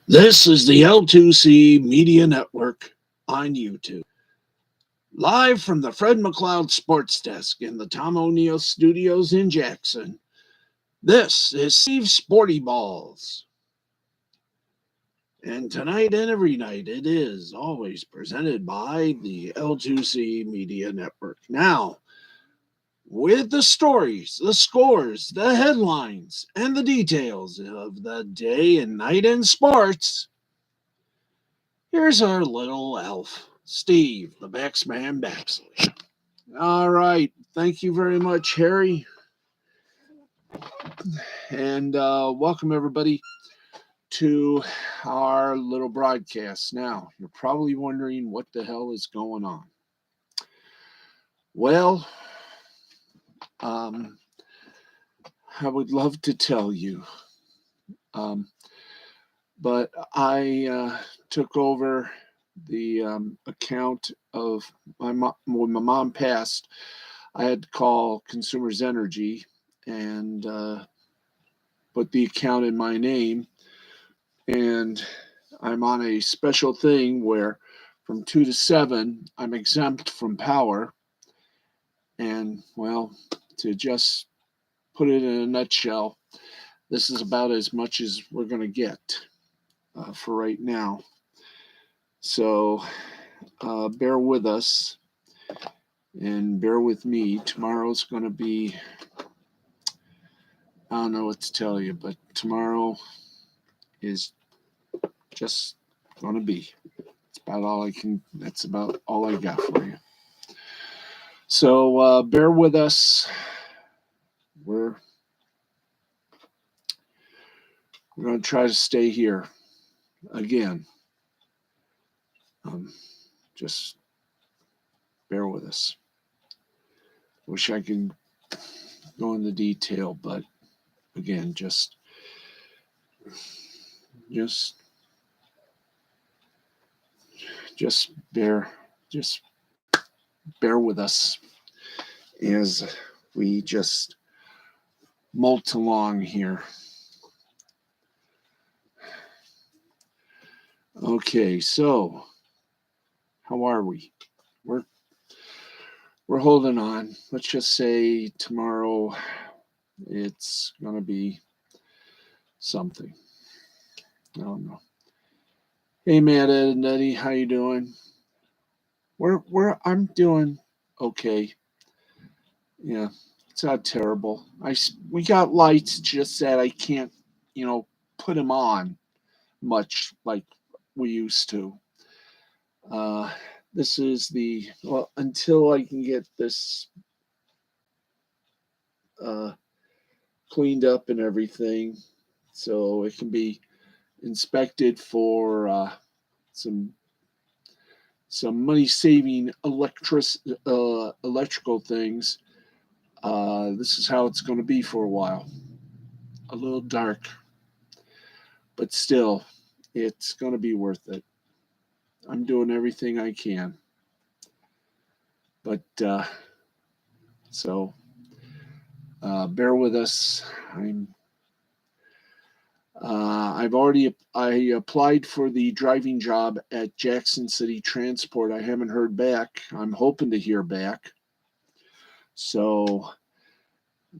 This is the L2C Media Network on YouTube. Live from the Fred McLeod Sports Desk in the Tom O'Neill Studios in Jackson, this is Steve's Sporty Balls. And tonight and every night, it is always presented by the L2C Media Network. Now, with the stories, the scores, the headlines, and the details of the day and night in sports, here's our little elf, Steve, the Baxman Baxley. All right. Thank you very much, Harry. And welcome, everybody, to our little broadcast. Now, you're probably wondering what the hell is going on. Well, I would love to tell you, but I took over the account of my mom. When my mom passed, I had to call Consumers Energy and put the account in my name. And I'm on a special thing where from 2 to 7, I'm exempt from power. And, well, to just put it in a nutshell, this is about as much as we're going to get for right now. So bear with us and bear with me. Tomorrow's going to be, I don't know what to tell you, but tomorrow is just going to be. That's about all I got for you. So bear with us. We're going to try to stay here again. Just bear with us. Wish I could go into detail, but again, just bear with us as we just molt along here. Okay, so how are we? We're holding on. Let's just say tomorrow it's gonna be something. I don't know. Hey, Matt, Ed, and Eddie, how you doing? I'm doing okay. Yeah, it's not terrible. We got lights, just that I can't, put them on much like we used to. This is until I can get this cleaned up and everything, so it can be inspected for some money-saving electrical things. This is how it's going to be for a while. A little dark, but still, it's going to be worth it. I'm doing everything I can. But so bear with us. I applied for the driving job at Jackson City Transport. I haven't heard back. I'm hoping to hear back. So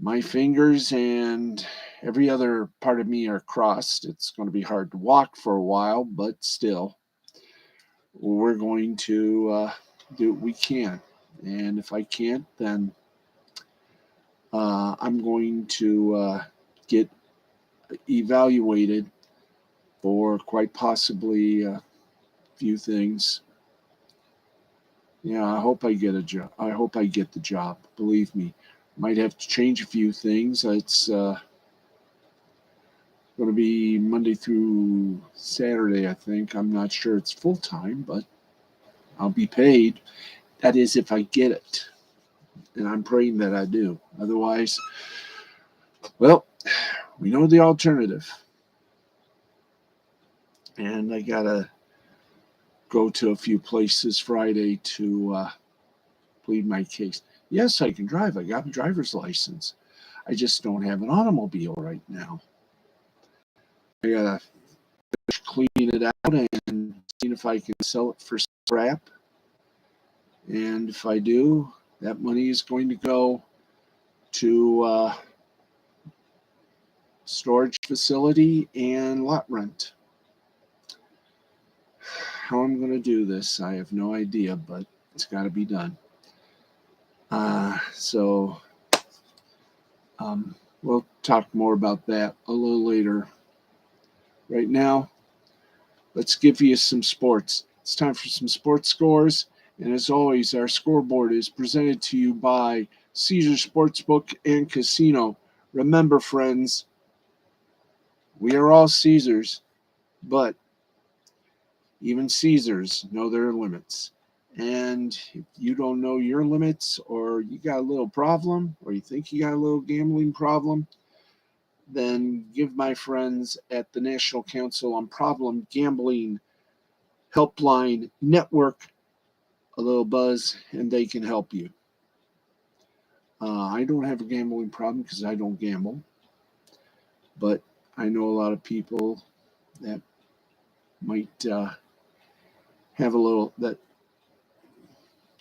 my fingers and every other part of me are crossed. It's going to be hard to walk for a while, but still, we're going to do what we can. And if I can't, then I'm going to get evaluated for quite possibly a few things. Yeah, I hope I get a job. I hope I get the job. Believe me, might have to change a few things. It's going to be Monday through Saturday, I think. I'm not sure it's full time, but I'll be paid. That is if I get it. And I'm praying that I do. Otherwise, well, we know the alternative. And I got to go to a few places Friday to plead my case. Yes, I can drive. I got a driver's license. I just don't have an automobile right now. I got to finish cleaning it out and seeing if I can sell it for scrap. And if I do, that money is going to go to storage facility and lot rent. How I'm going to do this, I have no idea, but it's got to be done. So we'll talk more about that a little later. Right now, let's give you some sports. It's time for some sports scores. And as always, our scoreboard is presented to you by Caesar Sportsbook and Casino. Remember, friends, we are all Caesars, but even Caesars know their limits. And if you don't know your limits, or you got a little problem, or you think you got a little gambling problem, then give my friends at the National Council on Problem Gambling Helpline Network a little buzz, and they can help you. I don't have a gambling problem because I don't gamble, but I know a lot of people that might have a little, that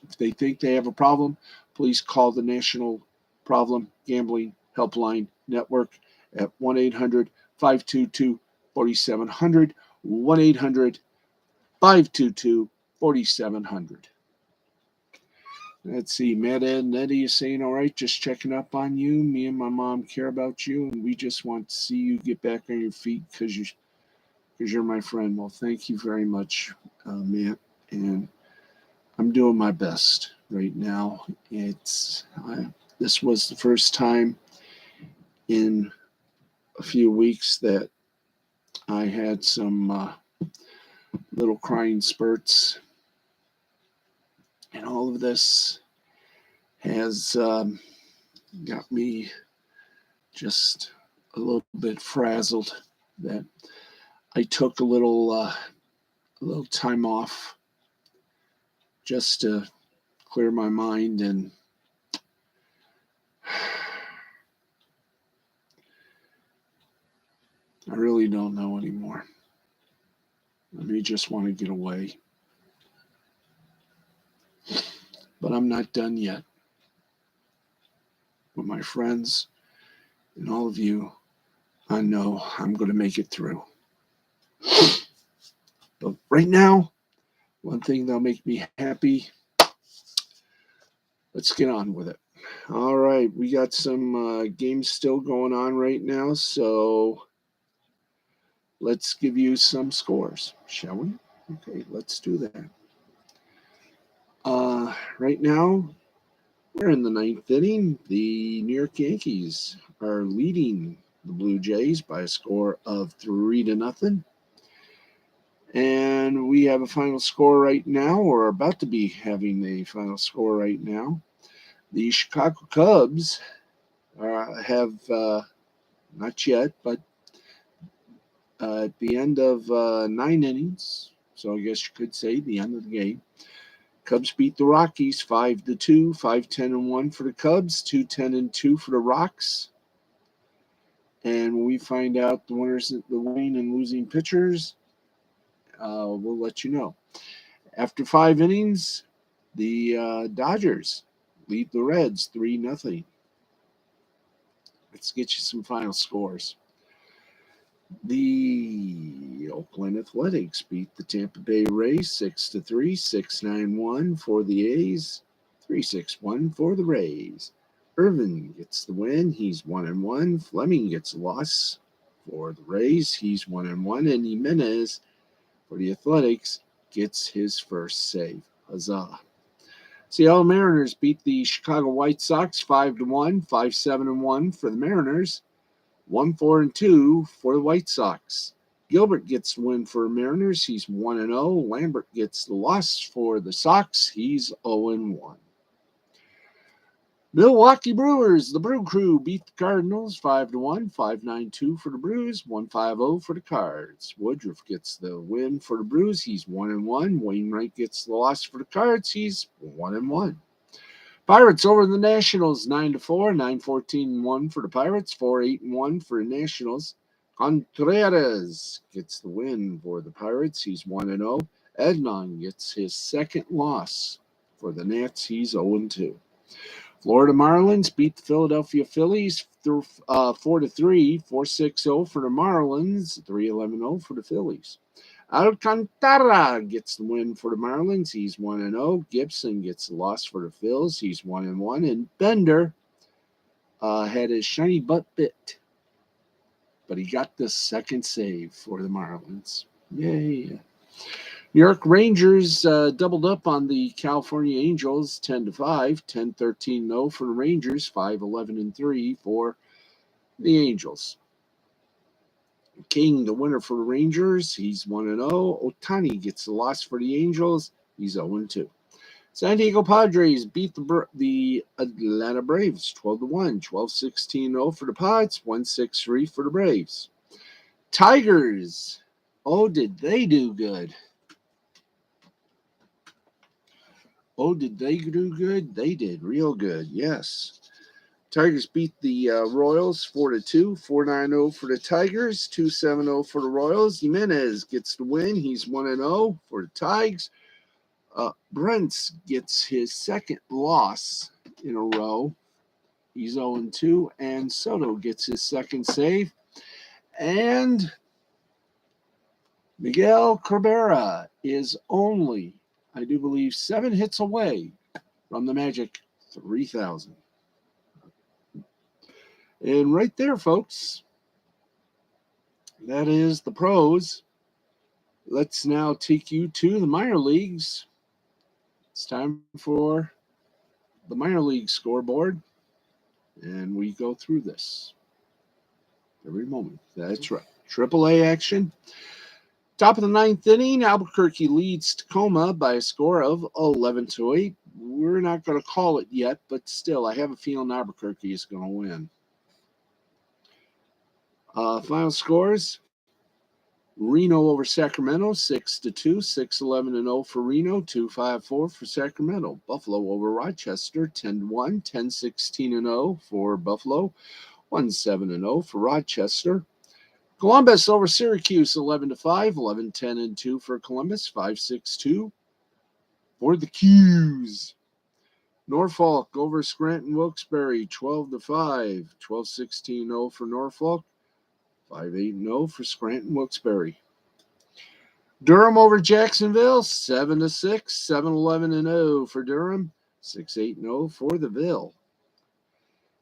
if they think they have a problem, please call the National Problem Gambling Helpline Network at 1-800-522-4700, 1-800-522-4700. Let's see, Matt, Ed, and Eddie is saying, all right, just checking up on you. Me and my mom care about you, and we just want to see you get back on your feet because you're my friend. Well, thank you very much, Matt, and I'm doing my best right now. This was the first time in a few weeks that I had some little crying spurts, and all of this has got me just a little bit frazzled that I took a little time off just to clear my mind, and I really don't know anymore. I may just want to get away. But I'm not done yet. With my friends and all of you, I know I'm going to make it through. But right now, one thing that'll make me happy, let's get on with it. All right, we got some games still going on right now, so let's give you some scores, shall we? Okay, let's do that. Right now, we're in the ninth inning. The New York Yankees are leading the Blue Jays by a score of 3-0. And we have a final score right now, or about to be having a final score right now. The Chicago Cubs have, not yet, but at the end of 9 innings, so I guess you could say the end of the game, Cubs beat the Rockies 5-2, 5-10-1 for the Cubs, 2-10-2 for the Rocks. And when we find out the winners, the winning and losing pitchers, we'll let you know. After 5 innings, the Dodgers lead the Reds 3-0. Let's get you some final scores. The Oakland Athletics beat the Tampa Bay Rays 6-3, 6-9-1 for the A's, 3-6-1 for the Rays. Irvin gets the win. He's 1-1. Fleming gets a loss for the Rays. He's 1-1. And Jimenez for the Athletics gets his first save. Huzzah. Seattle Mariners beat the Chicago White Sox 5-1, 5-7-1 for the Mariners, 1-4-2 for the White Sox. Gilbert gets the win for Mariners. He's 1-0. Lambert gets the loss for the Sox. He's 0-1. Milwaukee Brewers, the Brew Crew, beat the Cardinals 5-1, 5-9-2 for the Brews, 1-5-0 for the Cards. Woodruff gets the win for the Brews. He's 1-1. Wainwright gets the loss for the Cards. He's 1-1. Pirates over the Nationals 9-4, 9-14-1 for the Pirates, 4-8-1 for the Nationals. Contreras gets the win for the Pirates. He's 1-0. Ednon gets his second loss for the Nats. He's 0-2. Florida Marlins beat the Philadelphia Phillies through 4-3, 4-6-0 for the Marlins, 3-11-0 for the Phillies. Alcantara gets the win for the Marlins. He's 1-0. Gibson gets the loss for the Phils. He's 1-1. And Bender had his shiny butt bit, but he got the second save for the Marlins. Yay. New York Rangers doubled up on the California Angels 10-5, 10-13-0 for the Rangers, 5-11-3 for the Angels. King, the winner for the Rangers, he's 1-0. Ohtani gets the loss for the Angels, he's 0-2. San Diego Padres beat the Atlanta Braves 12-1, 12-16-0 for the Pods, 1-6-3 for the Braves. Tigers, oh, did they do good? Oh, did they do good? They did real good, yes. Tigers beat the Royals 4-2, 4-9-0 for the Tigers, 2-7-0 for the Royals. Jimenez gets the win. He's 1-0 for the Tigers. Brents gets his second loss in a row. He's 0-2, and Soto gets his second save. And Miguel Cabrera is only, I do believe, 7 hits away from the magic 3,000. And right there, folks, that is the pros. Let's now take you to the minor leagues. It's time for the minor league scoreboard, and we go through this every moment. That's right. AAA action. Top of the 9th inning, Albuquerque leads Tacoma by a score of 11-8. We're not going to call it yet, but still, I have a feeling Albuquerque is going to win. Final scores. Reno over Sacramento, 6-2, 6-11-0 for Reno, 2-5-4 for Sacramento. Buffalo over Rochester, 10-1, 10-16-0 for Buffalo, 1-7-0 for Rochester. Columbus over Syracuse, 11-5, 11-10-2 for Columbus, 5-6-2 for the Qs. Norfolk over Scranton Wilkes-Barre, 12-5, 12-16-0 for Norfolk, 5-8-0 for Scranton Wilkes-Barre. Durham over Jacksonville, 7-6, 7-11-0 for Durham, 6-8-0 for the Ville.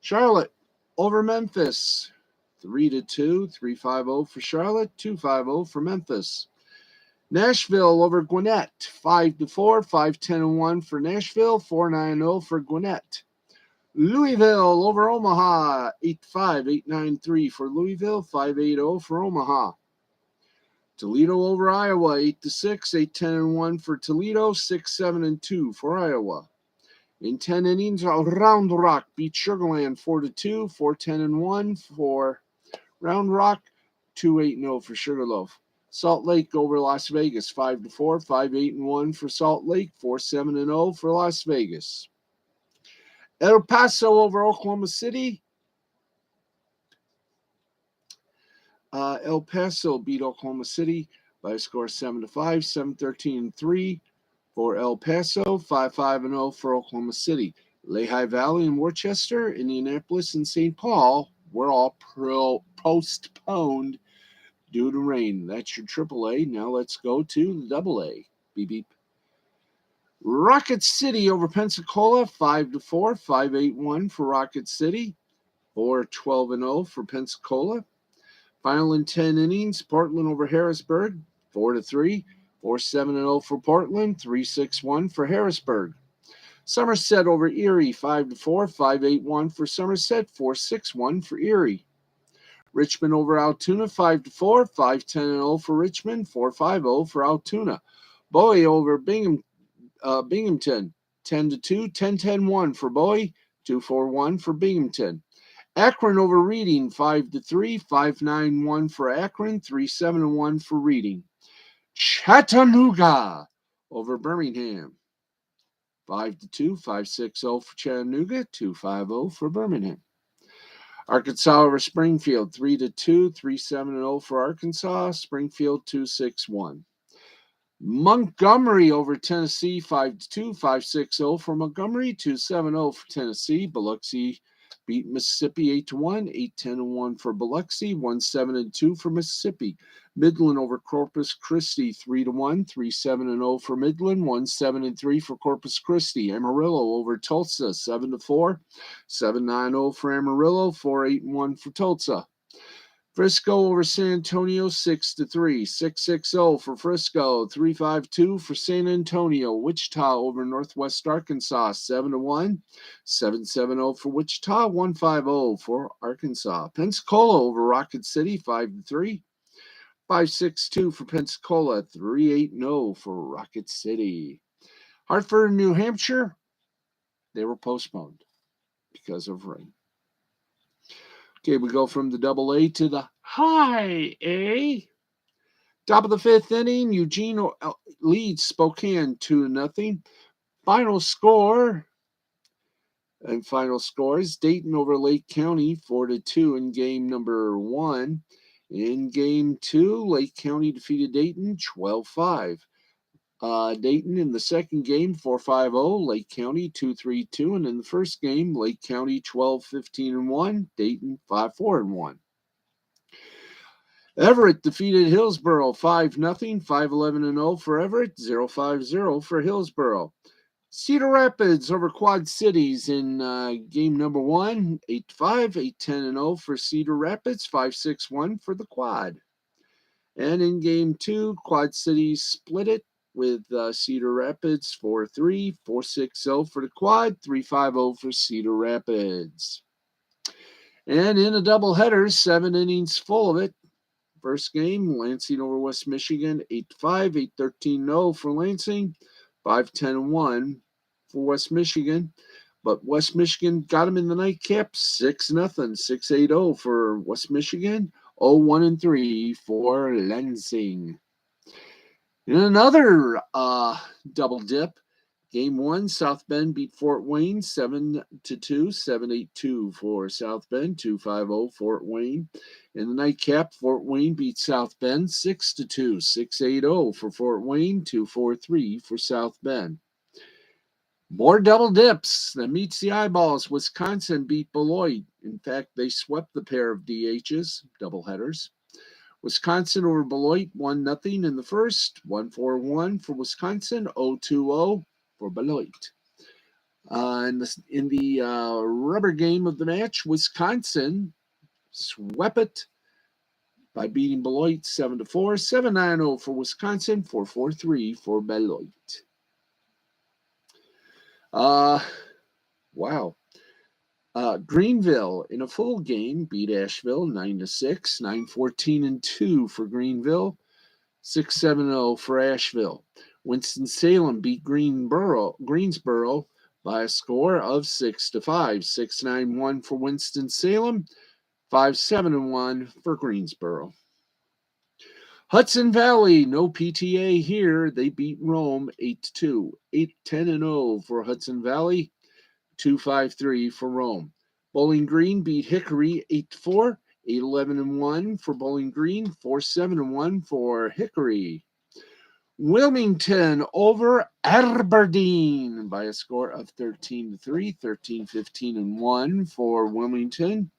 Charlotte over Memphis, 3-2, 3-5-0 for Charlotte, 2-5-0 for Memphis. Nashville over Gwinnett, 5-4, 5-10-1 for Nashville, 4-9-0 for Gwinnett. Louisville over Omaha, 8-5, 8-9-3 for Louisville, 5-8-0 for Omaha. Toledo over Iowa, 8-6, 8-10-1 for Toledo, 6-7-2 for Iowa. In 10 innings, Round Rock beat Sugar Land 4-2, 4-10-1 for Round Rock, 2-8-0 for Sugarloaf. Salt Lake over Las Vegas, 5-4, 5-8-1 for Salt Lake, 4-7-0 for Las Vegas. El Paso over Oklahoma City. El Paso beat Oklahoma City by a score 7-5, 7-13-3 for El Paso, 5-5-0 for Oklahoma City. Lehigh Valley and Worcester, Indianapolis, and St. Paul were all postponed due to rain. That's your AAA. Now let's go to the AA. Beep, beep. Rocket City over Pensacola, 5-4, 5-8-1 for Rocket City, 4-12-0 for Pensacola. Final in 10 innings, Portland over Harrisburg, 4-3, 4-7-0 for Portland, 3-6-1 for Harrisburg. Somerset over Erie, 5-4, 5-8-1 for Somerset, 4-6-1 for Erie. Richmond over Altoona, 5-4, 5-10-0 for Richmond, 4-5-0 for Altoona. Bowie over Binghamton, 10-2, 10-10-1 for Bowie, 2-4-1 for Binghamton. Akron over Reading, 5-3, 5-9-1 for Akron, 3-7-1 for Reading. Chattanooga over Birmingham, 5-2, 5-6-0 for Chattanooga, 2-5-0 for Birmingham. Arkansas over Springfield, 3-2, 3-7-0 for Arkansas. Springfield 2-6-1. Montgomery over Tennessee, 5-2, 5-6-0 for Montgomery, 2-7-0 for Tennessee. Biloxi beat Mississippi 8-1, 8-10-1 for Biloxi, 1-7-2 for Mississippi. Midland over Corpus Christi, 3-1, 3-7-0 for Midland, 1-7-3 for Corpus Christi. Amarillo over Tulsa, 7-4, 7-9-0 for Amarillo, 4-8-1 for Tulsa. Frisco over San Antonio, 6-3, 6-6-0 for Frisco, 3-5-2 for San Antonio. Wichita over Northwest Arkansas, 7-1, 7-7-0 for Wichita, 1-5-0 for Arkansas. Pensacola over Rocket City, 5-3, 5-6-2 for Pensacola, 3-8-0 for Rocket City. Hartford and New Hampshire, they were postponed because of rain. Okay, we go from the double A to the high A. Top of the fifth inning, Eugene leads Spokane 2-0. Final score is Dayton over Lake County 4-2 in game number 1. In game 2, Lake County defeated Dayton 12-5. Dayton in the second game 4-5-0, Lake County 2-3-2, and in the first game, Lake County 12-15-1, Dayton 5-4-1. Everett defeated Hillsboro 5-0, 5-11-0 for Everett, 0-5-0 for Hillsboro. Cedar Rapids over Quad Cities in game number 1, 8-5, 8-10-0 for Cedar Rapids, 5-6-1 for the Quad. And in game 2, Quad Cities split it with Cedar Rapids 4-3, 4-6-0 for the Quad, 3-5-0 for Cedar Rapids. And in a doubleheader, 7 innings full of it. First game, Lansing over West Michigan, 8-5, 8-13-0 for Lansing, 5-10-1 for West Michigan. But West Michigan got them in the nightcap, 6-0, 6-8-0 for West Michigan, 0-1-3 for Lansing. In another double dip, game 1, South Bend beat Fort Wayne 7-2, 7-8-2 for South Bend, 2-5-0 Fort Wayne. In the nightcap, Fort Wayne beat South Bend 6-2, 6-8-0 for Fort Wayne, 2-4-3 for South Bend. More double dips that meets the eyeballs. Wisconsin beat Beloit. In fact, they swept the pair of DHs, doubleheaders. Wisconsin over Beloit 1-0 in the first, 1-4-1 for Wisconsin, 0-2-0 for Beloit. In the rubber game of the match, Wisconsin swept it by beating Beloit 7-4, 7-9-0 for Wisconsin, 4-4-3 for Beloit. Wow. Greenville in a full game beat Asheville 9-6, 9-14-2 for Greenville, 6-7-0 for Asheville. Winston-Salem beat Greensboro by a score of 6-5, 6-9-1 for Winston-Salem, 5-7-1 for Greensboro. Hudson Valley, no PTA here. They beat Rome 8-2, 8-10-0 for Hudson Valley, 2-5-3 for Rome. Bowling Green beat Hickory 8-4, 8-11-1 for Bowling Green, 4-7-1 for Hickory. Wilmington over Aberdeen by a score of 13-3, 13-15-1 for Wilmington.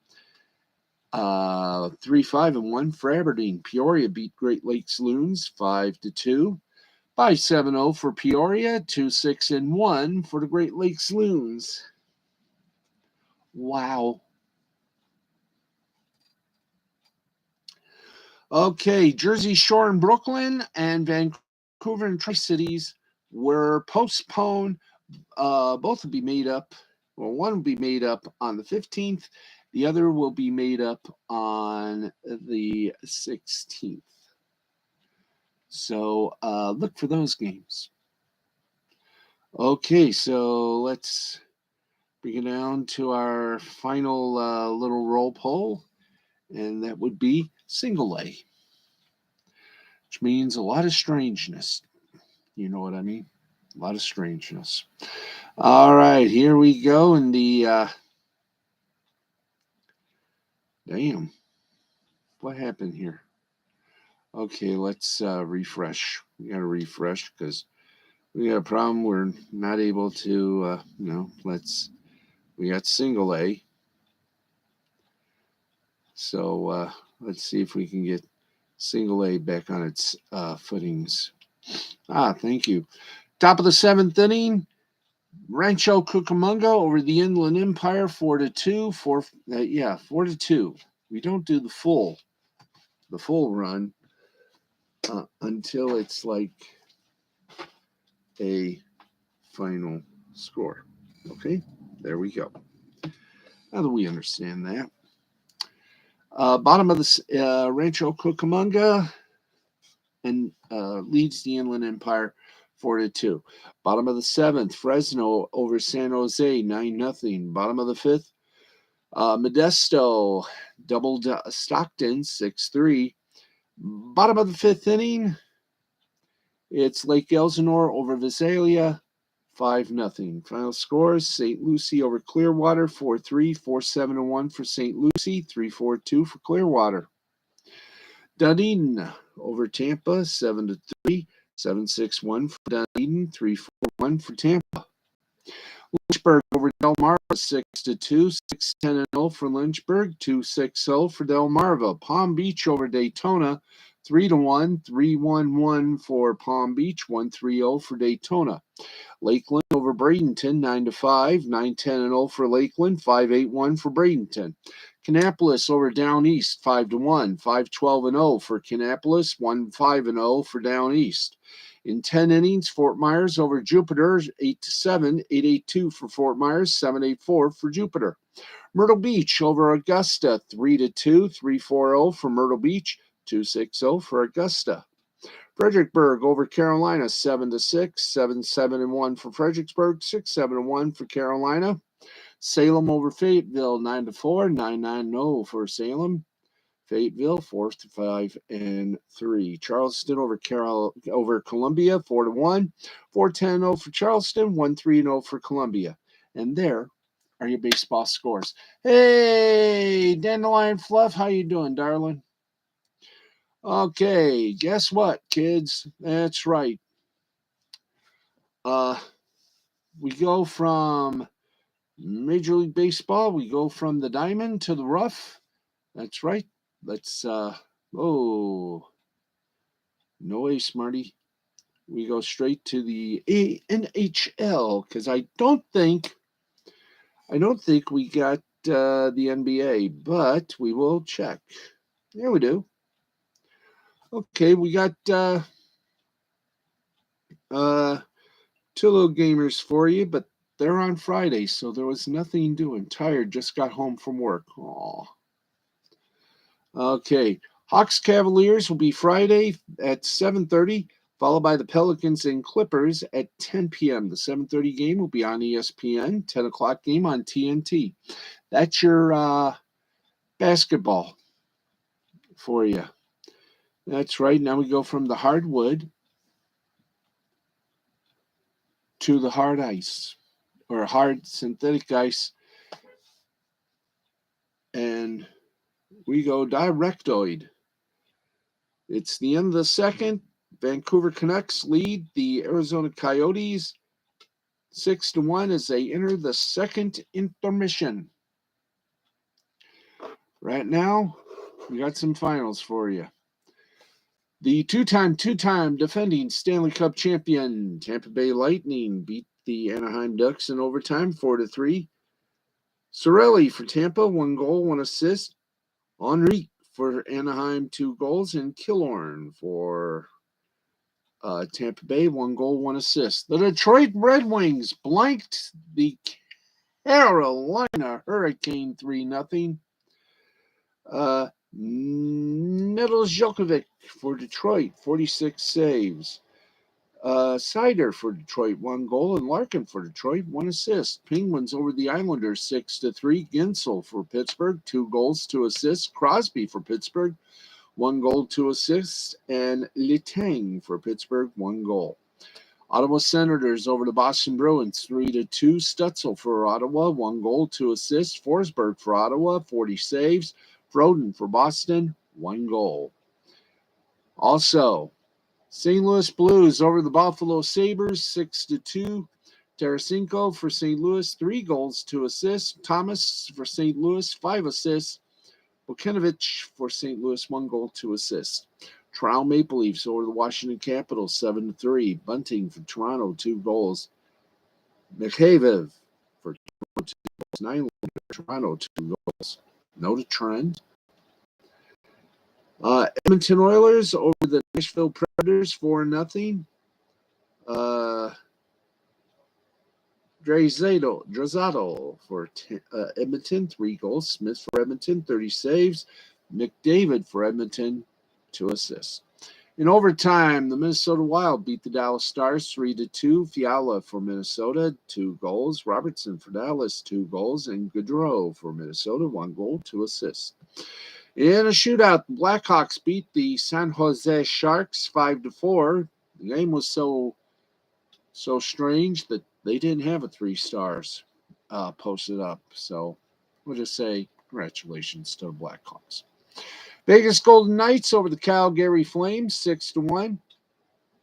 3-5-1 for Aberdeen. Peoria beat Great Lakes Loons 5-2. 5-7-0 for Peoria, 2-6-1 for the Great Lakes Loons. Wow. Okay, Jersey Shore and Brooklyn and Vancouver and Tri-Cities were postponed. Both will be made up. Well, one will be made up on the 15th. The other will be made up on the 16th. So look for those games. Okay, so let's bring it down to our final little roll poll, and that would be single A, which means a lot of strangeness. You know what I mean? A lot of strangeness. All right, here we go in the Damn. What happened here? Okay, let's refresh. We got to refresh because we got a problem. We're not able to, we got single A. So let's see if we can get single A back on its footings. Thank you. Top of the seventh inning, Rancho Cucamonga over the Inland Empire, 4-2. 4-2. We don't do the full run until it's like a final score. Okay, there we go. Now that we understand that. Bottom of the Rancho Cucamonga and leads the Inland Empire 4-2. Bottom of the seventh, Fresno over San Jose 9-0. Bottom of the fifth, Modesto doubled Stockton 6-3. Bottom of the fifth inning, it's Lake Elsinore over Visalia 5-0. Final scores: St. Lucie over Clearwater 4-3, 4-7-1 for St. Lucie, 3-4-2 for Clearwater. Dunedin over Tampa 7-3, 7-6-1 for Dunedin, 3-4-1 for Tampa. Lynchburg over Delmarva 6-2, 6-10-0 for Lynchburg, 2-6-0 for Delmarva. Palm Beach over Daytona 3-1, 3-1-1 for Palm Beach, 1-3-0 for Daytona. Lakeland over Bradenton 9-5, 9-10-0 for Lakeland, 5-8-1 for Bradenton. Kannapolis over Down East 5-1, 5-12-0 for Kannapolis, 1-5-0 for Down East. In 10 innings, Fort Myers over Jupiter 8-7, 8-8-2 for Fort Myers, 7-8-4 for Jupiter. Myrtle Beach over Augusta 3-2, 3-4-0 for Myrtle Beach, 2-6-0 for Augusta. Fredericksburg over Carolina 7-6, 7-7-1 for Fredericksburg, 6-7-1 for Carolina. Salem over Fayetteville 9-4, 9-9-0 for Salem. Fayetteville 4-5-3. Charleston over Columbia 4-1, 4-10-0 for Charleston, 1-3-0 for Columbia. And there are your baseball scores. Hey, Dandelion Fluff, how you doing, darling? Okay, guess what, kids? That's right. We go from Major League Baseball, we go from the diamond to the rough. That's right. Let's, no way, Smarty. We go straight to the NHL because I don't think we got the NBA, but we will check. There we do. Okay, we got two little gamers for you, but they're on Friday, so there was nothing doing. Tired, just got home from work. Aw. Okay, Hawks Cavaliers will be Friday at 7:30, followed by the Pelicans and Clippers at 10 p.m. The 7:30 game will be on ESPN, 10 o'clock game on TNT. That's your basketball for you. That's right. Now we go from the hardwood to the hard ice, or hard synthetic ice, and we go directoid. It's the end of the second. Vancouver Canucks lead the Arizona Coyotes 6-1 as they enter the second intermission. Right now, we got some finals for you. The two-time defending Stanley Cup champion Tampa Bay Lightning beat the Anaheim Ducks in overtime 4-3. Cirelli for Tampa, 1 goal, 1 assist. Henrique for Anaheim, 2 goals, and Killorn for Tampa Bay, 1 goal, 1 assist. The Detroit Red Wings blanked the Carolina Hurricane 3-0. Nedeljkovic for Detroit, 46 saves. Sider for Detroit, 1 goal, and Larkin for Detroit, 1 assist. Penguins over the Islanders 6-3. Ginsel for Pittsburgh, 2 goals, 2 assists. Crosby for Pittsburgh, 1 goal, 2 assists, and Letang for Pittsburgh, 1 goal. Ottawa Senators over the Boston Bruins 3-2. Stutzel for Ottawa, 1 goal, 2 assists. Forsberg for Ottawa, 40 saves. Froden for Boston, 1 goal. Also, St. Louis Blues over the Buffalo Sabres, 6-2. Tarasenko for St. Louis, 3 goals, 2 assists. Thomas for St. Louis, 5 assists. Bukinovich for St. Louis, 1 goal, 2 assists. Toronto Maple Leafs over the Washington Capitals, 7-3. Bunting for Toronto, 2 goals. Mikheyev for Toronto, 2 goals. Nylander for Toronto, 2 goals. Note a trend. Edmonton Oilers over the Nashville Predators, 4-0. Draisaitl for Edmonton, 3 goals. Smith for Edmonton, 30 saves. McDavid for Edmonton, 2 assists. In overtime, the Minnesota Wild beat the Dallas Stars 3-2. Fiala for Minnesota, 2 goals. Robertson for Dallas, 2 goals. And Gaudreau for Minnesota, 1 goal, 2 assists. In a shootout, the Blackhawks beat the San Jose Sharks 5-4. The game was so strange that they didn't have a 3 stars posted up. So we'll just say congratulations to the Blackhawks. Vegas Golden Knights over the Calgary Flames, 6-1.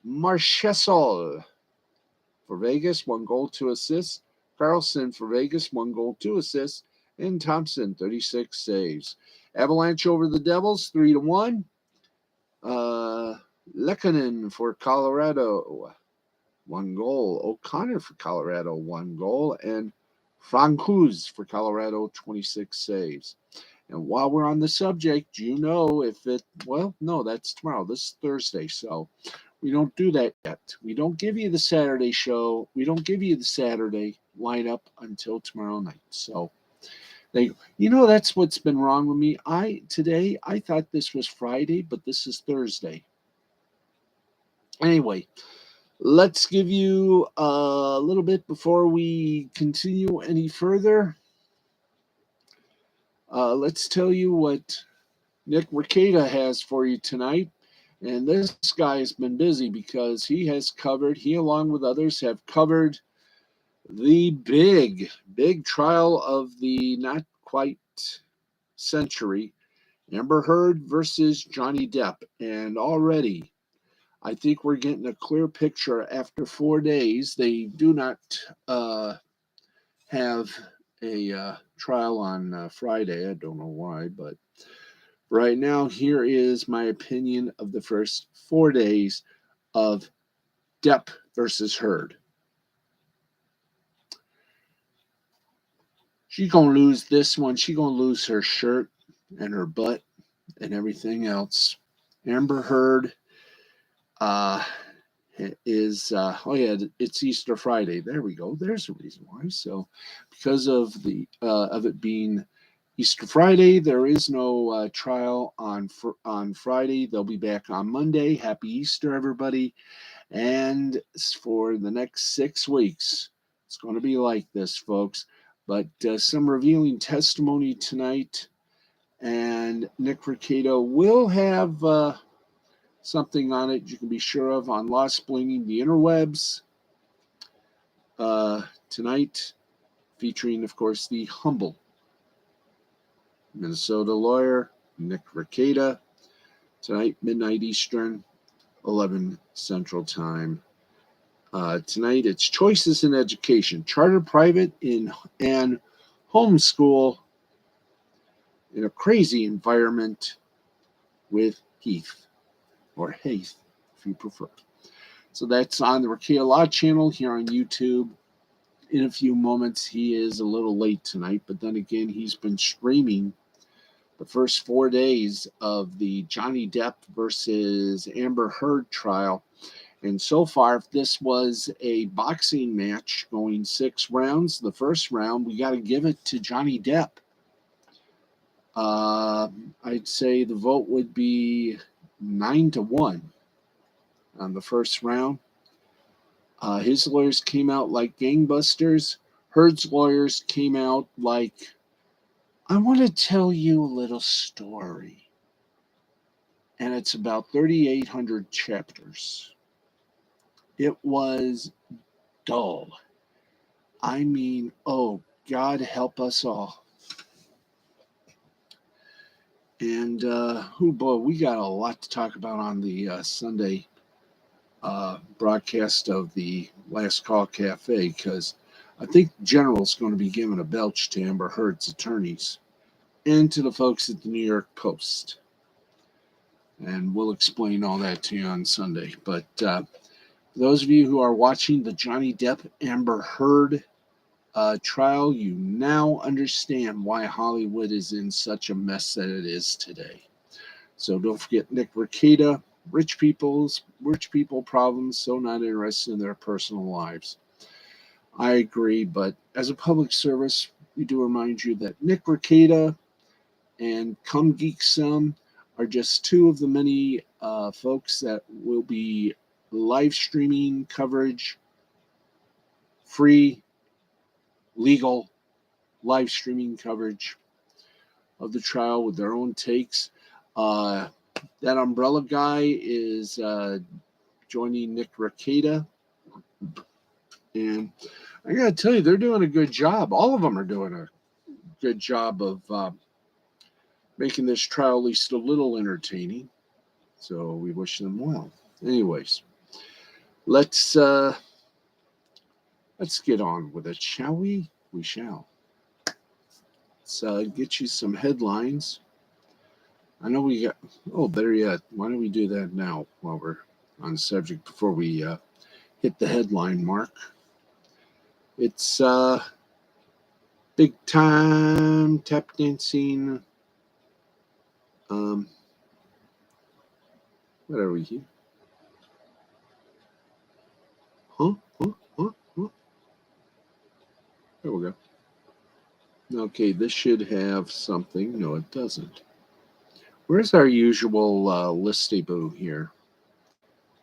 Marchessault for Vegas, 1 goal, 2 assists. Carlson for Vegas, 1 goal, 2 assists. And Thompson, 36 saves. Avalanche over the Devils, 3-1. Lehkonen for Colorado, 1 goal. O'Connor for Colorado, 1 goal. And Francouz for Colorado, 26 saves. And while we're on the subject, no, that's tomorrow. This is Thursday, so we don't do that yet. We don't give you the Saturday show. We don't give you the Saturday lineup until tomorrow night. So, that's what's been wrong with me. Today, I thought this was Friday, but this is Thursday. Anyway, let's give you a little bit before we continue any further. Let's tell you what Nick Rekieta has for you tonight. And this guy has been busy because he along with others have covered the big trial of the not quite century, Amber Heard versus Johnny Depp. And already, I think we're getting a clear picture after 4 days. They do not have a trial on Friday. I don't know why, but right now, here is my opinion of the first 4 days of Depp versus Heard. She's going to lose this one. She's going to lose her shirt and her butt and everything else. Amber Heard it's Easter Friday. There we go. There's a reason why. So because of it being Easter Friday, there is no trial on Friday. They'll be back on Monday. Happy Easter, everybody. And for the next 6 weeks, it's going to be like this, folks. But some revealing testimony tonight. And Nick Rekieta will have something on it you can be sure of on Law Splaining the Interwebs tonight, featuring, of course, the humble Minnesota lawyer, Nick Rekieta, tonight, midnight Eastern, 11 Central Time. Tonight, it's Choices in Education, Charter, Private, and Homeschool in a Crazy Environment with Heath, or Heath, if you prefer. So that's on the Rekieta Law channel here on YouTube. In a few moments, he is a little late tonight, but then again, he's been streaming the first 4 days of the Johnny Depp versus Amber Heard trial. And so far, if this was a boxing match going 6 rounds, the first round, we got to give it to Johnny Depp. I'd say the vote would be 9-1 on the first round. His lawyers came out like gangbusters. Heard's lawyers came out like, I want to tell you a little story. And it's about 3,800 chapters. It was dull. I mean, oh, God help us all. And boy, we got a lot to talk about on the Sunday broadcast of the Last Call Cafe, because I think General's going to be giving a belch to Amber Heard's attorneys and to the folks at the New York Post. And we'll explain all that to you on Sunday. But for those of you who are watching the Johnny Depp Amber Heard trial, you now understand why Hollywood is in such a mess that it is today. So don't forget Nick Rekieta, rich people problems, so not interested in their personal lives. I agree, but as a public service, we do remind you that Nick Rekieta and Come Geek Some are just two of the many folks that will be live streaming coverage, free, legal live streaming coverage of the trial with their own takes. That umbrella guy is joining Nick Rekieta. And I got to tell you, they're doing a good job. All of them are doing a good job of making this trial at least a little entertaining. So we wish them well. Anyways, let's get on with it, shall we? We shall. Let's get you some headlines. I know we got, better yet, why don't we do that now while we're on the subject before we hit the headline mark. It's big time tap dancing. What are we here? Huh? There we go. Okay, this should have something. No, it doesn't. Where's our usual listy-boo here?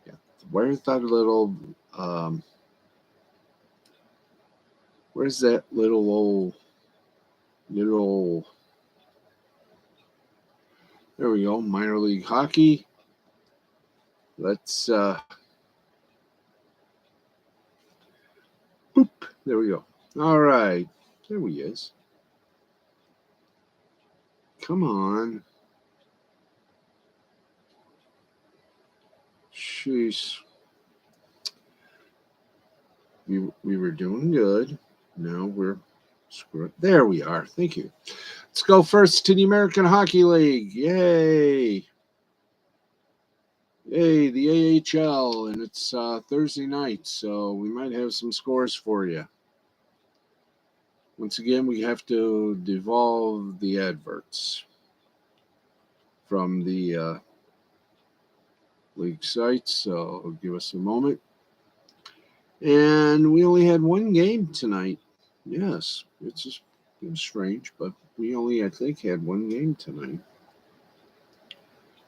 Yeah. Where's that little where's that little there we go, minor league hockey. Let's boop, there we go. All right, there he is. Come on. Jeez. We were doing good. Now we're screwed. There we are. Thank you. Let's go first to the American Hockey League. Yay. Yay, the AHL. And it's Thursday night, so we might have some scores for you. Once again, we have to devolve the adverts from the league site, so give us a moment. And we only had one game tonight. Yes, it was strange, but we only, I think, had one game tonight.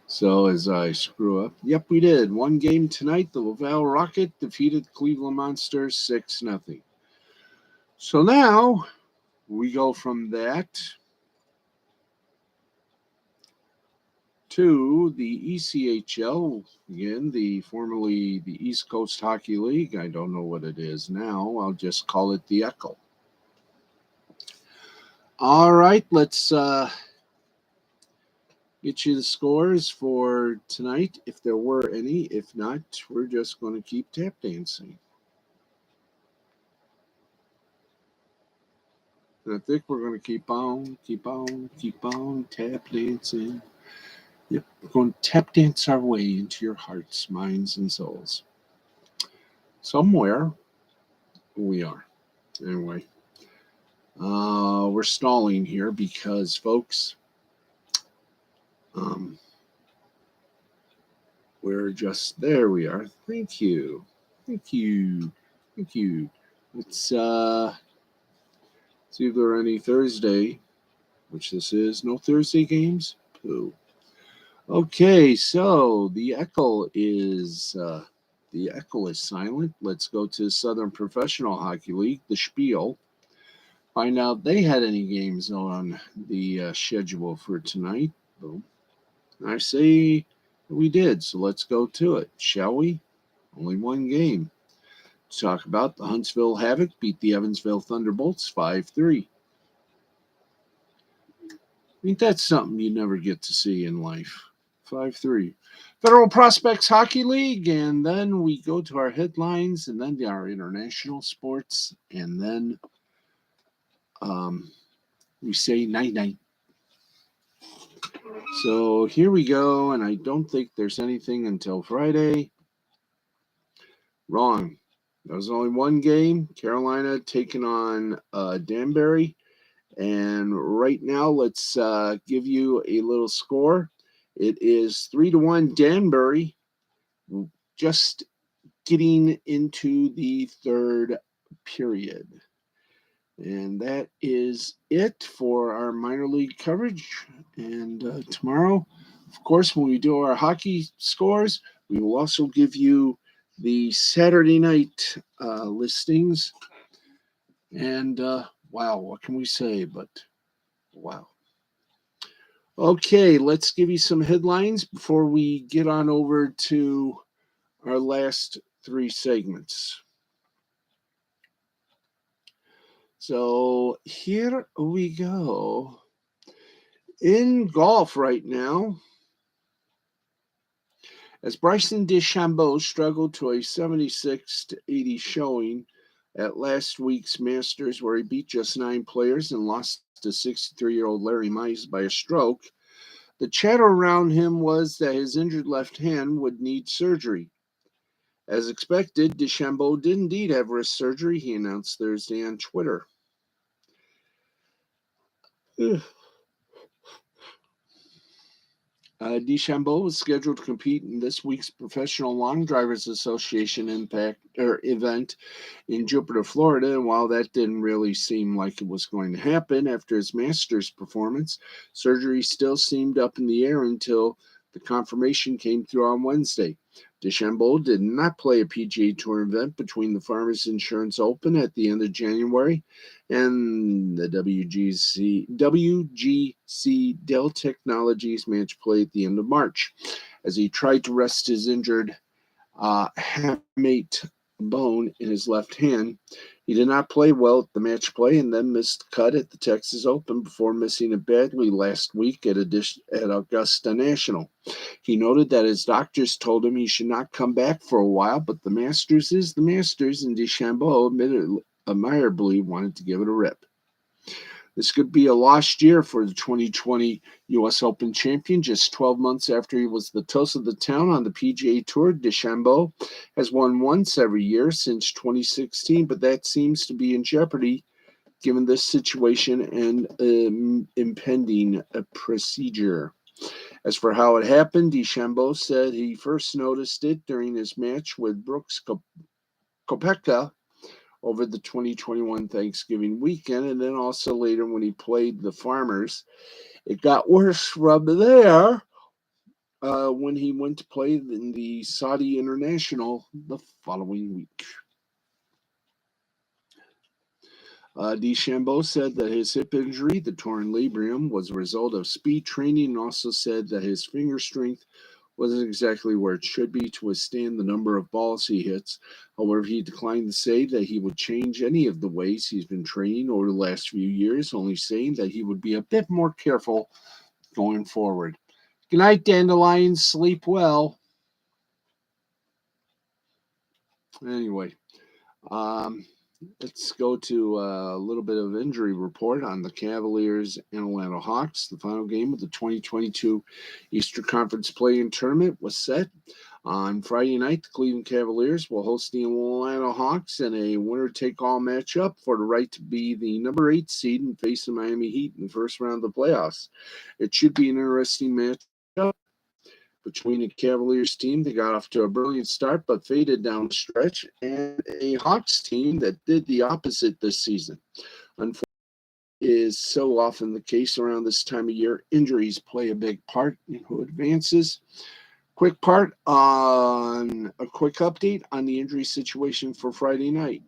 So as I screw up, yep, we did. One game tonight. The Laval Rocket defeated Cleveland Monsters 6-0. So now we go from that to the ECHL, again, formerly the East Coast Hockey League. I don't know what it is now. I'll just call it the Echo. All right, let's get you the scores for tonight, if there were any. If not, we're just going to keep tap dancing. And I think we're going to keep on tap dancing. Yep, we're going to tap dance our way into your hearts, minds, and souls. Somewhere we are. Anyway, we're stalling here because, folks, we're just, there we are. Thank you. Let's see if there are any Thursday, which this is. No Thursday games? Pooh. Okay, so the Echo is silent. Let's go to Southern Professional Hockey League, the Spiel. Find out they had any games on the schedule for tonight. Boom. I say we did, so let's go to it, shall we? Only one game to talk about. The Huntsville Havoc beat the Evansville Thunderbolts 5-3. think that's something you never get to see in life. 5-3. Federal Prospects Hockey League, and then we go to our headlines, and then our international sports, and then we say night night. So here we go, and I don't think there's anything until Friday. Wrong. There was only one game. Carolina taking on Danbury. And right now, let's give you a little score. It is 3-1 Danbury, just getting into the third period. And that is it for our minor league coverage. And tomorrow, of course, when we do our hockey scores, we will also give you the Saturday night listings. And wow, what can we say? But wow. Okay, let's give you some headlines before we get on over to our last three segments. So here we go. In golf right now, as Bryson DeChambeau struggled to a 76-80 showing at last week's Masters, where he beat just 9 players and lost to 63-year-old Larry Mize by a stroke, the chatter around him was that his injured left hand would need surgery. As expected, DeChambeau did indeed have wrist surgery, he announced Thursday on Twitter. DeChambeau was scheduled to compete in this week's Professional Long Drivers Association event in Jupiter, Florida, and while that didn't really seem like it was going to happen after his Masters performance, surgery still seemed up in the air until the confirmation came through on Wednesday. DeChambeau did not play a PGA Tour event between the Farmers Insurance Open at the end of January and the WGC Dell Technologies match play at the end of March, as he tried to rest his injured hamate bone in his left hand. He did not play well at the match play and then missed the cut at the Texas Open before missing it badly last week at Augusta National. He noted that his doctors told him he should not come back for a while, but the Masters is the Masters, and DeChambeau admirably wanted to give it a rip. This could be a lost year for the 2020 U.S. Open champion. Just 12 months after he was the toast of the town on the PGA Tour, DeChambeau has won once every year since 2016, but that seems to be in jeopardy given this situation and impending procedure. As for how it happened, DeChambeau said he first noticed it during his match with Brooks Koepka over the 2021 Thanksgiving weekend, and then also later when he played the Farmers. It got worse from there when he went to play in the Saudi International the following week. DeChambeau said that his hip injury, the torn labrum, was a result of speed training, and also said that his finger strength wasn't exactly where it should be to withstand the number of balls he hits. However, he declined to say that he would change any of the ways he's been training over the last few years, only saying that he would be a bit more careful going forward. Good night, Dandelions. Sleep well. Anyway, let's go to a little bit of injury report on the Cavaliers and Atlanta Hawks. The final game of the 2022 Eastern Conference Play-In Tournament was set. On Friday night, the Cleveland Cavaliers will host the Atlanta Hawks in a winner-take-all matchup for the right to be the number 8 seed and face the Miami Heat in the first round of the playoffs. It should be an interesting matchup between a Cavaliers team that got off to a brilliant start but faded down the stretch, and a Hawks team that did the opposite this season. Unfortunately, is so often the case around this time of year. Injuries play a big part in who advances. A quick update on the injury situation for Friday night.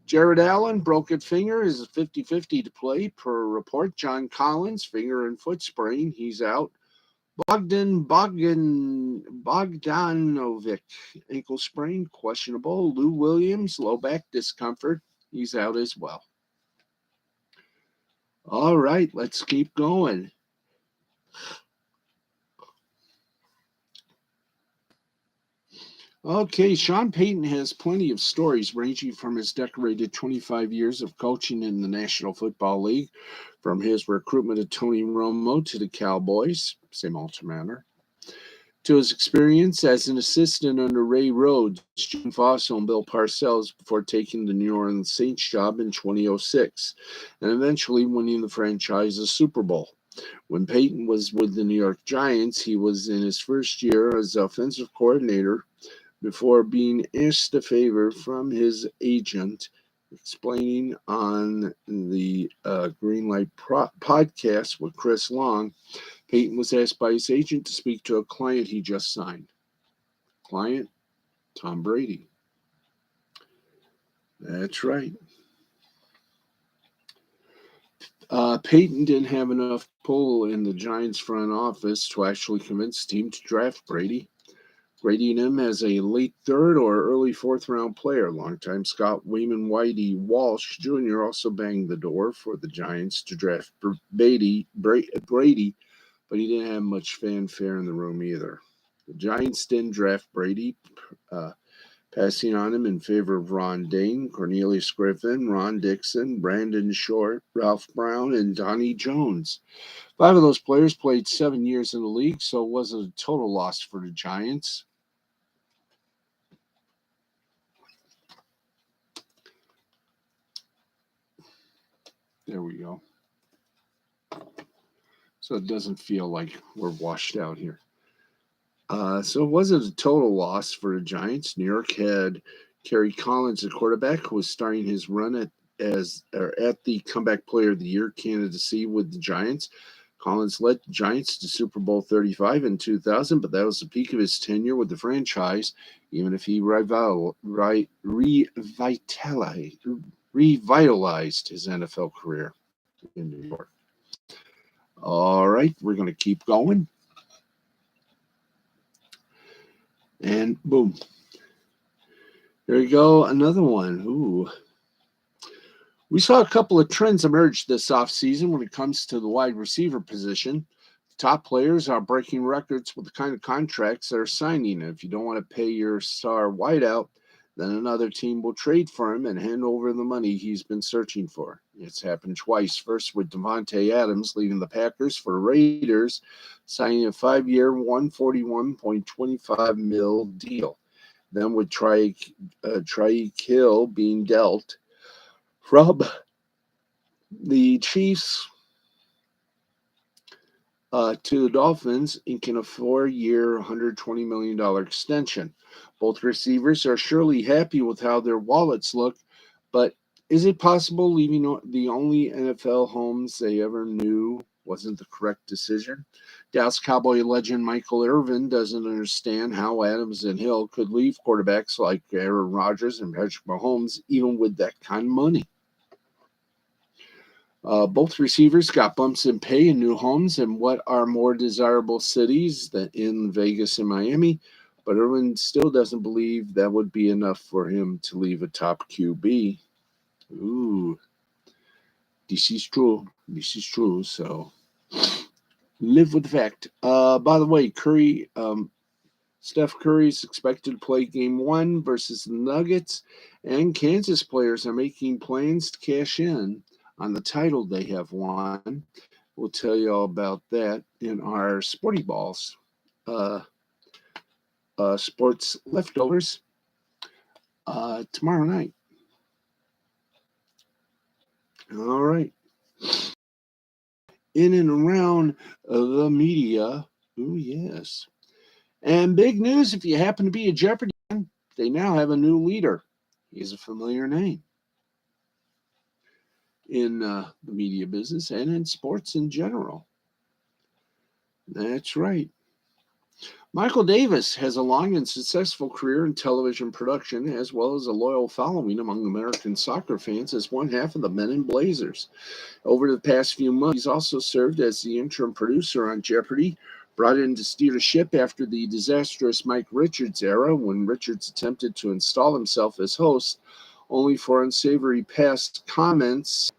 Jared Allen, broken finger, is 50-50 to play per report. John Collins, finger and foot sprain, he's out. Bogdanovic, ankle sprain, questionable. Lou Williams, low back discomfort, he's out as well. All right, let's keep going. Okay, Sean Payton has plenty of stories ranging from his decorated 25 years of coaching in the National Football League, from his recruitment of Tony Romo to the Cowboys, same old manner, to his experience as an assistant under Ray Rhodes, Jim Fossil, and Bill Parcells before taking the New Orleans Saints job in 2006 and eventually winning the franchise's Super Bowl. When Payton was with the New York Giants, he was in his first year as offensive coordinator before being asked a favor from his agent, explaining on the Greenlight podcast with Chris Long. Payton was asked by his agent to speak to a client he just signed. Client, Tom Brady. That's right. Payton didn't have enough pull in the Giants front office to actually convince the team to draft Brady, grading him as a late third or early fourth round player. Longtime Scott Wayman Whitey Walsh Jr. also banged the door for the Giants to draft Brady, but he didn't have much fanfare in the room either. The Giants didn't draft Brady, passing on him in favor of Ron Dayne, Cornelius Griffin, Ron Dixon, Brandon Short, Ralph Brown, and Donnie Jones. 5 of those players played 7 years in the league, so it wasn't a total loss for the Giants. There we go. So it doesn't feel like we're washed out here. So it wasn't a total loss for the Giants. New York had Kerry Collins, the quarterback, who was starting his run at the Comeback Player of the Year candidacy with the Giants. Collins led the Giants to Super Bowl 35 in 2000, but that was the peak of his tenure with the franchise, even if he revitalized his NFL career in New York. All right, we're going to keep going. And boom. There you go, another one. Ooh. We saw a couple of trends emerge this offseason when it comes to the wide receiver position. The top players are breaking records with the kind of contracts they're signing. And if you don't want to pay your star wideout, then another team will trade for him and hand over the money he's been searching for. It's happened twice. First with Devontae Adams leaving the Packers for the Raiders, signing a 5-year, $141.25 million deal. Then with Tyreek Hill being dealt from the Chiefs to the Dolphins, inking a 4-year, $120 million extension. Both receivers are surely happy with how their wallets look, but is it possible leaving the only NFL homes they ever knew wasn't the correct decision? Dallas Cowboy legend Michael Irvin doesn't understand how Adams and Hill could leave quarterbacks like Aaron Rodgers and Patrick Mahomes, even with that kind of money. Both receivers got bumps in pay in new homes and what are more desirable cities than in Vegas and Miami, but Irvin still doesn't believe that would be enough for him to leave a top QB. Ooh, this is true. This is true. So live with the fact. By the way, Steph Curry is expected to play Game 1 versus the Nuggets, and Kansas players are making plans to cash in on the title they have won. We'll tell you all about that in our Sporty Balls sports leftovers tomorrow night. All right. In and around the media. Oh, yes. And big news if you happen to be a Jeopardy fan, they now have a new leader. He's a familiar name in the media business and in sports in general. That's right. Michael Davis has a long and successful career in television production, as well as a loyal following among American soccer fans as one half of the Men in Blazers. Over the past few months, he's also served as the interim producer on Jeopardy, brought in to steer the ship after the disastrous Mike Richards era, when Richards attempted to install himself as host, only for unsavory past comments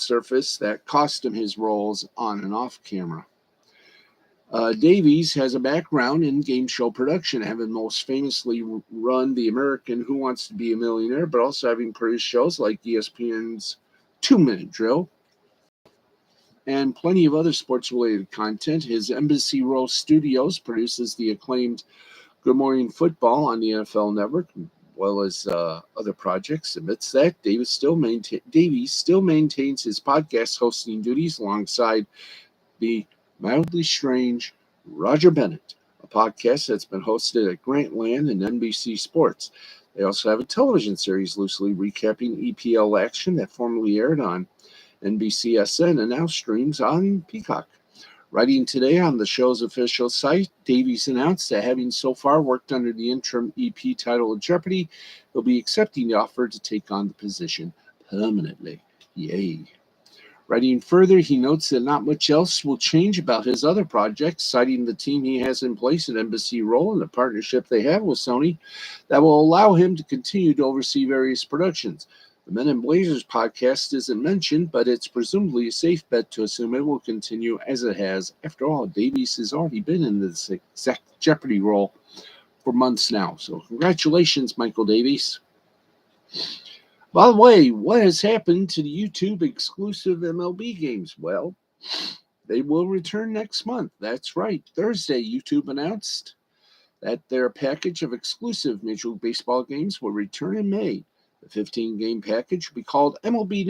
surfaced that cost him his roles on and off camera. Davies has a background in game show production, having most famously run the American Who Wants to Be a Millionaire, but also having produced shows like ESPN's 2-Minute Drill and plenty of other sports-related content. His Embassy Row Studios produces the acclaimed Good Morning Football on the NFL Network, as well as other projects. Amidst that, Davies still maintains his podcast hosting duties alongside the mildly strange Roger Bennett, a podcast that's been hosted at Grantland and NBC Sports. They also have a television series loosely recapping EPL action that formerly aired on NBCSN and now streams on Peacock. Writing today on the show's official site, Davies announced that having so far worked under the interim EP title of Jeopardy, he'll be accepting the offer to take on the position permanently. Yay. Writing further, he notes that not much else will change about his other projects, citing the team he has in place at Embassy Row and the partnership they have with Sony that will allow him to continue to oversee various productions. The Men in Blazers podcast isn't mentioned, but it's presumably a safe bet to assume it will continue as it has. After all, Davies has already been in this exact Jeopardy role for months now. So congratulations, Michael Davies. By the way, what has happened to the YouTube exclusive MLB games? Well, they will return next month. That's right. Thursday, YouTube announced that their package of exclusive Major League Baseball games will return in May. The 15-game package will be called by MLB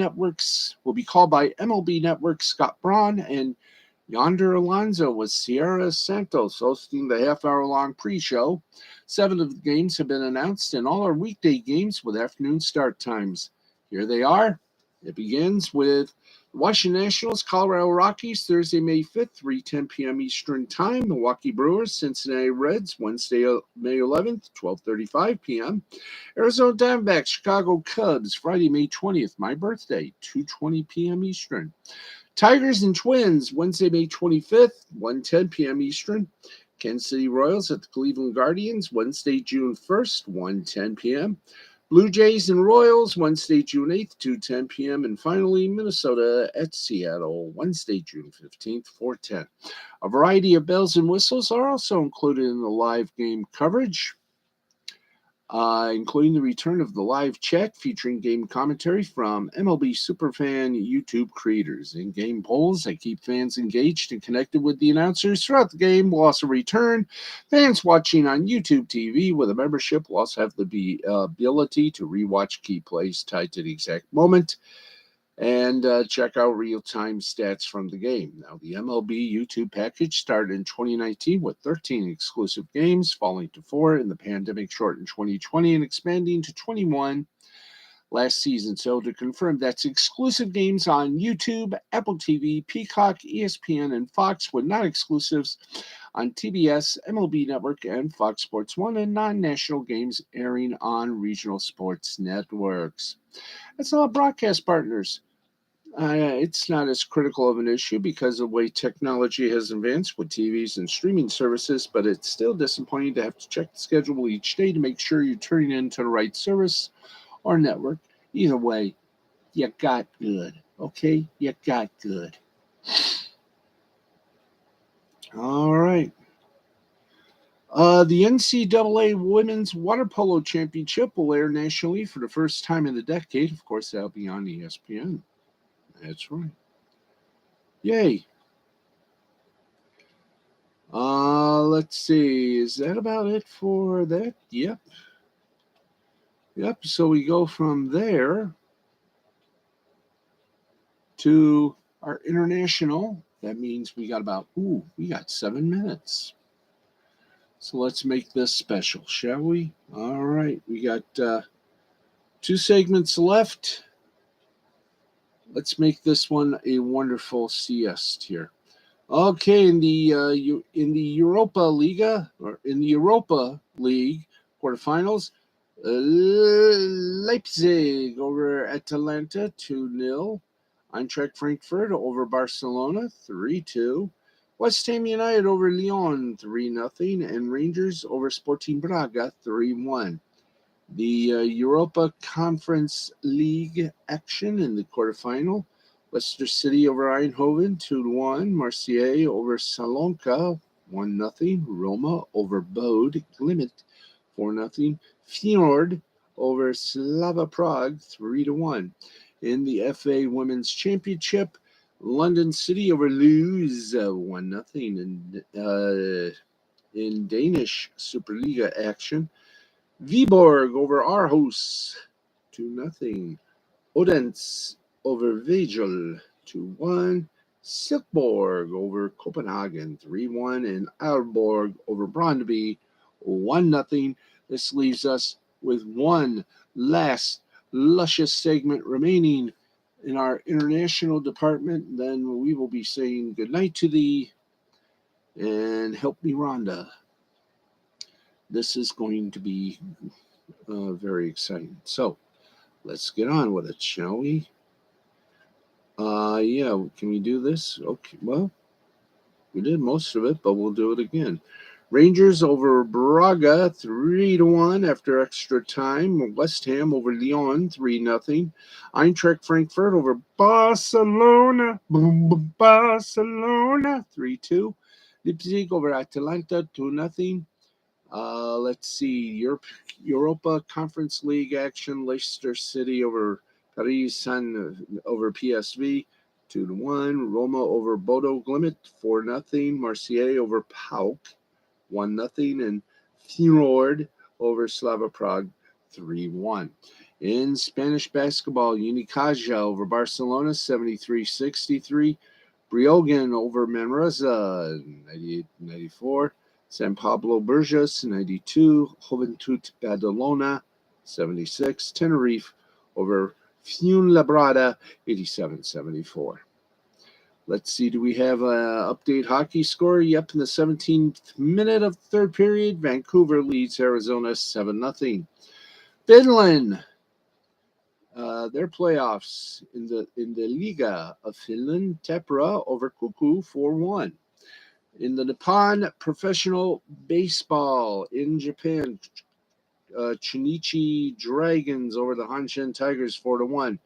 Network Scott Braun and Yonder Alonso with Sierra Santos hosting the half-hour-long pre-show. 7 of the games have been announced, and all are weekday games with afternoon start times. Here they are. It begins with Washington Nationals, Colorado Rockies, Thursday, May 5th, 3:10 p.m. Eastern Time. Milwaukee Brewers, Cincinnati Reds, Wednesday, May 11th, 12:35 p.m. Arizona Diamondbacks, Chicago Cubs, Friday, May 20th, my birthday, 2:20 p.m. Eastern. Tigers and Twins, Wednesday, May 25th, 1:10 p.m. Eastern. Kansas City Royals at the Cleveland Guardians, Wednesday, June 1st, 1:10 p.m. Blue Jays and Royals, Wednesday, June 8th, 2:10 p.m. And finally, Minnesota at Seattle, Wednesday, June 15th, 4:10. A variety of bells and whistles are also included in the live game coverage, including the return of the live chat featuring game commentary from MLB Superfan YouTube creators. In-game polls that keep fans engaged and connected with the announcers throughout the game will also return. Fans watching on YouTube TV with a membership will also have the ability to rewatch key plays tied to the exact moment and check out real-time stats from the game. Now, the MLB YouTube package started in 2019 with 13 exclusive games, falling to 4 in the pandemic-shortened 2020 and expanding to 21 last season. So to confirm, that's exclusive games on YouTube, Apple TV, Peacock, ESPN, and Fox, with non-exclusives on TBS, MLB Network, and Fox Sports 1, and non-national games airing on regional sports networks. That's all broadcast partners. It's not as critical of an issue because of the way technology has advanced with TVs and streaming services, but it's still disappointing to have to check the schedule each day to make sure you're turning into the right service or network. Either way, you got good, okay? You got good. All right. The NCAA Women's Water Polo Championship will air nationally for the first time in a decade. Of course, that'll be on ESPN. That's right. Yay. Let's see. Is that about it for that? Yep. So we go from there to our international. That means we got 7 minutes. So let's make this special, shall we? All right. We got 2 segments left. Let's make this one a wonderful siesta here. Okay, in the Europa League quarterfinals, Leipzig over Atalanta 2-0. Eintracht Frankfurt over Barcelona 3-2. West Ham United over Lyon 3-0, and Rangers over Sporting Braga 3-1. The Europa Conference League action in the quarterfinal. Leicester City over Eindhoven 2-1. Marseille over Salonka 1-0. Roma over Bode Glimt 4-0. Feyenoord over Slava Prague 3-1. In the FA Women's Championship, London City over Luz 1-0. In Danish Superliga action, Viborg over Aarhus 2-0. Odense over Vejle 2-1. Silkeborg over Copenhagen 3-1. And Aalborg over Brøndby 1-0. This leaves us with one last luscious segment remaining in our international department. Then we will be saying goodnight to thee, and help me, Rhonda. This is going to be very exciting. So let's get on with it, shall we? Yeah, can we do this? Okay, well, we did most of it, but we'll do it again. Rangers over Braga 3-1 after extra time. West Ham over Lyon 3-0. Eintracht Frankfurt over Barcelona. Barcelona 3-2. Leipzig over Atalanta 2-0. Let's see, Europa Conference League action. Leicester City over Paris over PSV 2-1. Roma over Bodo Glimt 4-0. Marseille over PAOK 1-0. And Feyenoord over Slava Prague 3-1. In Spanish basketball, Unicaja over Barcelona 73-63. Briogan over Manresa 98-94. San Pablo Burgos 92, Juventud Badalona 76, Tenerife over Fuenlabrada 87-74. Let's see, do we have an update hockey score? Yep, in the 17th minute of the third period, Vancouver leads Arizona 7-0. Finland, their playoffs in the Liga of Finland, Tappara over Kuku 4-1. In the Nippon Professional Baseball in Japan, Chunichi Dragons over the Hanshin Tigers 4-1.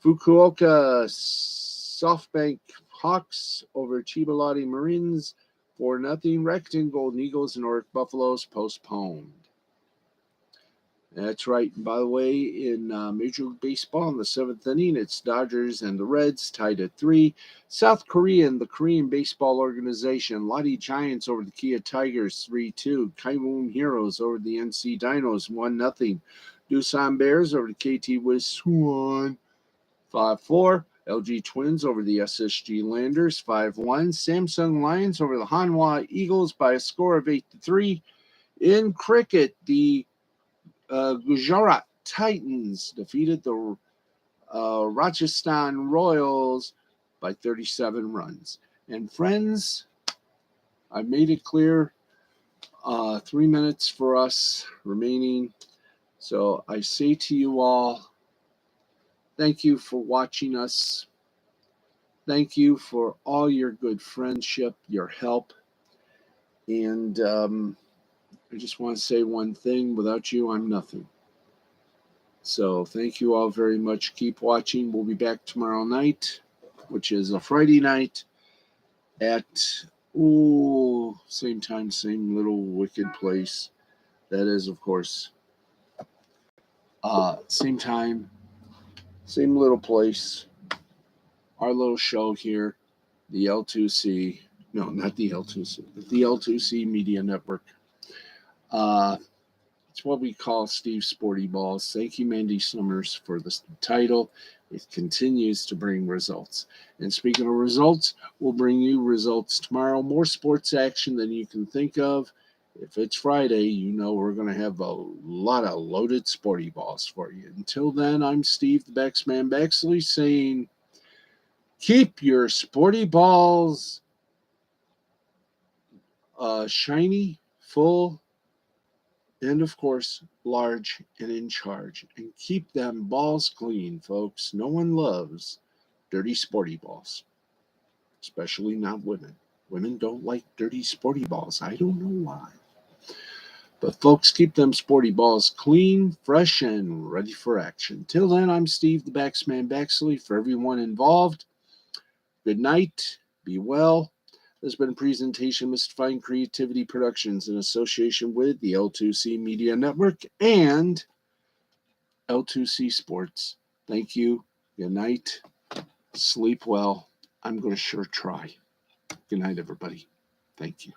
Fukuoka SoftBank Hawks over Chiba Marines 4-0. Rakuten Golden Eagles and Oric Buffaloes postponed. That's right. And by the way, in Major League Baseball in the 7th inning, it's Dodgers and the Reds tied at 3. South Korea and the Korean Baseball Organization, Lotte Giants over the Kia Tigers 3-2. Kaiwoon Heroes over the NC Dinos 1-0. Doosan Bears over the KT Wiz Suwon 5-4. LG Twins over the SSG Landers 5-1. Samsung Lions over the Hanwha Eagles by a score of 8-3. In cricket, the Gujarat Titans defeated the Rajasthan Royals by 37 runs. And friends, I've made it clear, 3 minutes for us remaining. So I say to you all, thank you for watching us. Thank you for all your good friendship, your help. And I just want to say one thing. Without you, I'm nothing. So thank you all very much. Keep watching. We'll be back tomorrow night, which is a Friday night at, same time, same little wicked place. That is, of course, same time, same little place. Our little show here, the L2C. No, not the L2C. The L2C Media Network. It's what we call Steve's Sporty Balls. Thank you, Mandy Summers, for the title. It continues to bring results. And speaking of results, we'll bring you results tomorrow. More sports action than you can think of. If it's Friday, you know we're going to have a lot of loaded Sporty Balls for you. Until then, I'm Steve, the Baxman Baxley, saying keep your Sporty Balls shiny, full, and of course, large and in charge. And keep them balls clean, folks. No one loves dirty sporty balls, especially not women. Women don't like dirty sporty balls. I don't know why. But folks, keep them sporty balls clean, fresh, and ready for action. Till then, I'm Steve, the Baxman Baxley. For everyone involved, Good night. Be well. This has been a presentation of Mystifying Creativity Productions in association with the L2C Media Network and L2C Sports. Thank you. Good night. Sleep well. I'm going to sure try. Good night, everybody. Thank you.